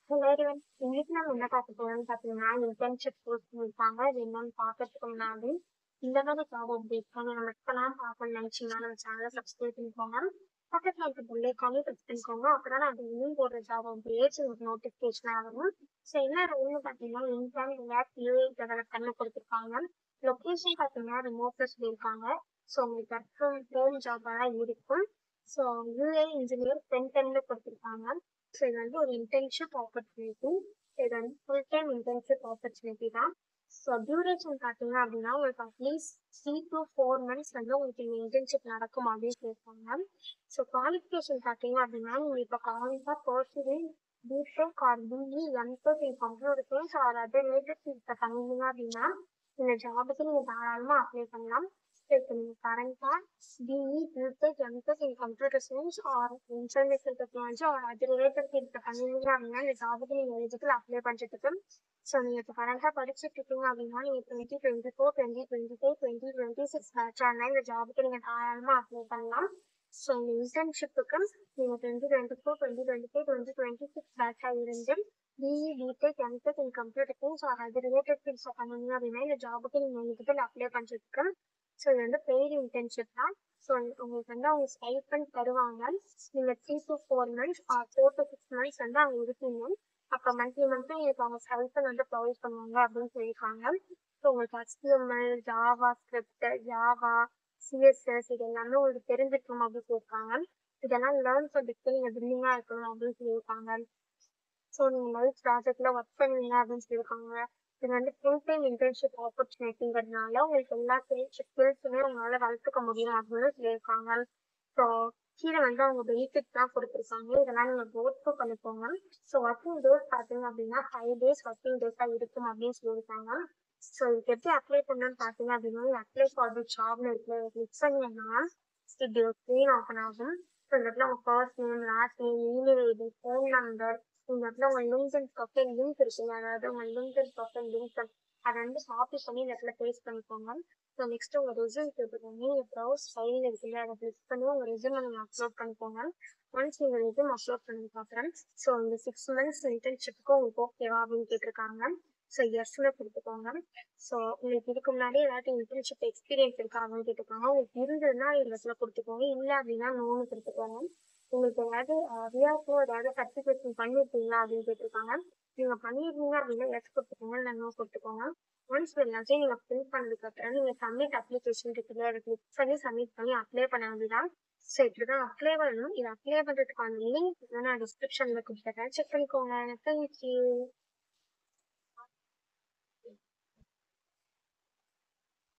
எல்லாரும் இன்னைக்கு நம்ம என்ன பார்க்க போறோம்னு பார்த்தீங்கன்னா இன்டர்ன்ஷிப் போஸ்ட் பண்ணிருக்காங்க. அது என்னன்னு பார்க்கறதுக்கு முன்னாடி இந்த மாதிரி ஜாப் அப்டேட் நம்ம இப்பெல்லாம் பார்க்கணும்னு நினைச்சீங்கன்னா நம்ம சேனலை சப்ஸ்கிரைப் பண்ணிக்கோங்க. பக்கத்துல இருக்க பெல்லைக்கானே பிரஸ் பண்ணிக்கோங்க. அப்பதான் நான் டெய்லியும் போடுற ஜாப் அப்டேட்ஸ் உங்களுக்கு நோட்டிஃபிகேஷன் ஆகும். ஸோ என்ன ரோல்னு பார்த்தீங்கன்னா இன்டர்ன் ரியாக்ட் யூஐ டெவலப் பண்ணி கொடுத்துருக்காங்க. லொக்கேஷன் பார்த்தீங்கன்னா ரிமோட்ல சொல்லியிருக்காங்க. ஸோ உங்களுக்கு ஒர்க் ஃப்ரம் ஹோம் ஜாபாக தான் இருக்கும். ஸோ யூஏ இன்ஜினியர் ஃப்ரண்ட் கொடுத்துருக்காங்க. ஸோ இது வந்து ஒரு இன்டர்ன்ஷிப் ஆப்பர்ச்சுனிட்டி. இது வந்து ஃபுல் டைம் இன்டர்ன்ஷிப் ஆப்பர்ச்சுனிட்டி தான். ஸோ டியூரேஷன் பார்த்தீங்க அப்படின்னா உங்களுக்கு அட்லீஸ்ட் 3 to 4 months வந்து உங்களுக்கு இந்த இன்டர்ன்ஷிப் நடக்கும் அப்படின்னு சொல்லியிருக்காங்க. ஸோ குவாலிஃபிகேஷன் பார்த்தீங்க அப்படின்னா நீங்கள் இப்போ காலேஜாக personal BTech or BE MTech in computer science or other related ஃபீல்ட்ஸை பண்ணீங்க அப்படின்னா இந்த ஜாபுக்கு நீங்கள் தாராளமாக அப்ளை பண்ணலாம். இப்போ நீங்கள் கரண்டாக BE BTech MTech in computer science or information technology or அது ரிலேட்டட் ஃபீல்ட்ஸை பண்ணீங்க அப்படின்னா இந்த ஜாபுக்கு நீங்கள் எலிஜிபிள் அப்ளை பண்ணுறதுக்கு. ஸோ நீங்கள் இப்போ கரண்டாக படிச்சுட்டு இருக்கீங்க அப்படின்னா நீங்கள் 2024 2025 2026 பேட்சாக இந்த ஜாபுக்கு நீங்கள் தாராளமாக அப்ளை பண்ணலாம். ஸோ இந்த இன்டர்ன்ஷிப்புக்கு நீங்கள் 2024 2025 2026 பேட்சாக இருந்து BE BTech MTech in computer science or அது ரிலேட்டட் ஃபீல்ட்ஸை பண்ணீங்க அப்படின்னா இந்த ஜாபுக்கு நீங்கள் எலிஜிபிள் அப்ளை பண்ணுறதுக்கு. ஸோ இது வந்து பெய்டு இன்டர்ன்ஷிப் தான். ஸோ உங்களுக்கு வந்து அவங்க ஸ்டைபண்ட் தருவாங்க. நீங்கள் 3 to 4 months R 4 to 6 months வந்து அவங்க இருப்பீங்க. அப்போ மந்த்லி உங்களுக்கு அவங்க ஸ்டைபண்ட் வந்து ப்ரொவைட் பண்ணுவாங்க அப்படின்னு சொல்லியிருக்காங்க. ஸோ உங்களுக்கு HTML Java script Java CSS இது எல்லாமே உங்களுக்கு தெரிஞ்சிருக்கணும் அப்படின்னு சொல்லியிருக்காங்க. இதெல்லாம் லேர்ன் பண்ணுறதுக்கு நீங்கள் வில்லிங்காக இருக்கணும் அப்படின்னு சொல்லியிருக்காங்க. ஸோ நீங்கள் லைஃப் ப்ராஜெக்டில் ஒர்க் பண்ணுவீங்க அப்படின்னு சொல்லியிருக்காங்க. இது வந்து ஃபுல் டைம் இன்டர்ன்ஷிப் ஆப்பர்ச்சுனிட்டிங்கிறதுனால உங்களுக்கு எல்லா ஸ்கில்ஸுமே உங்களால் வளர்த்துக்க முடியும் அப்படின்னு சொல்லியிருக்காங்க. ஸோ கீழே வந்து அவங்க பெனிஃபிட்ஸ்லாம் கொடுத்துருக்காங்க. இதெல்லாம் நீங்கள் கோத்ரூ பண்ணிக்கோங்க. ஸோ ஒர்க்கிங் டேஸ் பார்த்தீங்க அப்படின்னா 5 days ஒர்க்கிங் டேஸாக இருக்கும் அப்படின்னு சொல்லியிருக்காங்க. ஸோ இதுக்கு எப்படி அப்ளை பண்ணணும்னு பார்த்தீங்க அப்படின்னா அப்ளை ஃபார் தி ஜாப்னு இருக்குல்ல கிளிக் பண்ணீங்கன்னா இது ஸ்க்ரீன் ஓப்பன் ஆகும். ஸோ இந்த இடத்துல உங்கள் first name last name email ID phone number இந்த இடத்துல உங்கள் லிங்க்டின் ப்ரொஃபைல் லிங்க் இருக்குங்க. அதாவது உங்கள் லிங்க்டின் ப்ரொஃபைல் லிங்க் அதை வந்து காப்பி பண்ணி இந்த இடத்துல பேஸ்ட் பண்ணிக்கோங்க. ஸோ நெக்ஸ்ட் உங்கள் ரெஸ்யூம் கேட்டுக்கோங்க. நீங்கள் ப்ரௌஸ் ஃபைல் இருக்குல்ல அதை கிளிக் பண்ணி உங்கள் ரெஸ்யூமை நீங்கள் அப்லோட் பண்ணிக்கோங்க. ஒன்ஸ் நீங்கள் ரெஸ்யூம் அப்லோட் பண்ணதுக்கு அப்புறம் ஸோ இந்த 6 months இன்டர்ன்ஷிப்புக்கு உங்களுக்கு ஓகேவா அப்படின்னு கேட்டிருக்காங்க. ஸோ எஸ்ன்னு கொடுத்துக்கோங்க. ஸோ உங்களுக்கு இதுக்கு முன்னாடி ஏதாச்சும் இன்டர்ன்ஷிப் எக்ஸ்பீரியன்ஸ் இருக்கா அப்படின்னு கேட்டுக்கோங்க. உங்களுக்கு இருந்ததுன்னா இந்த இடத்துல கொடுத்துக்கோங்க. இல்லை அப்படின்னா நோன்னு கொடுத்துக்கோங்க. உங்களுக்கு ஏதாவது ரியாக்கோ ஏதாவது சர்டிஃபிகேஷன் பண்ணியிருக்கீங்களா அப்படின்னு கேட்டிருக்காங்க. நீங்கள் பண்ணியிருந்தீங்க அப்படின்னா எஸ் கொடுத்துக்கோங்க இல்லை நோ கொடுத்துக்கோங்க. ஒன்ஸ் எல்லாத்தையும் நீங்கள் ஃபில் பண்ணதுக்கு அப்புறம் நீங்கள் சப்மிட் அப்ளிகேஷன் இருக்குல்ல அதை கிளிக் பண்ணி சப்மிட் பண்ணி அப்ளை பண்ண வேண்டியதான். ஸோ இப்படிதான் அப்ளை பண்ணணும். இது அப்ளை பண்ணுறதுக்கான லிங்க் நான் டிஸ்கிரிப்ஷனில் கொடுத்துருக்கேன். செக் பண்ணிக்கோங்க. தேங்க்யூ.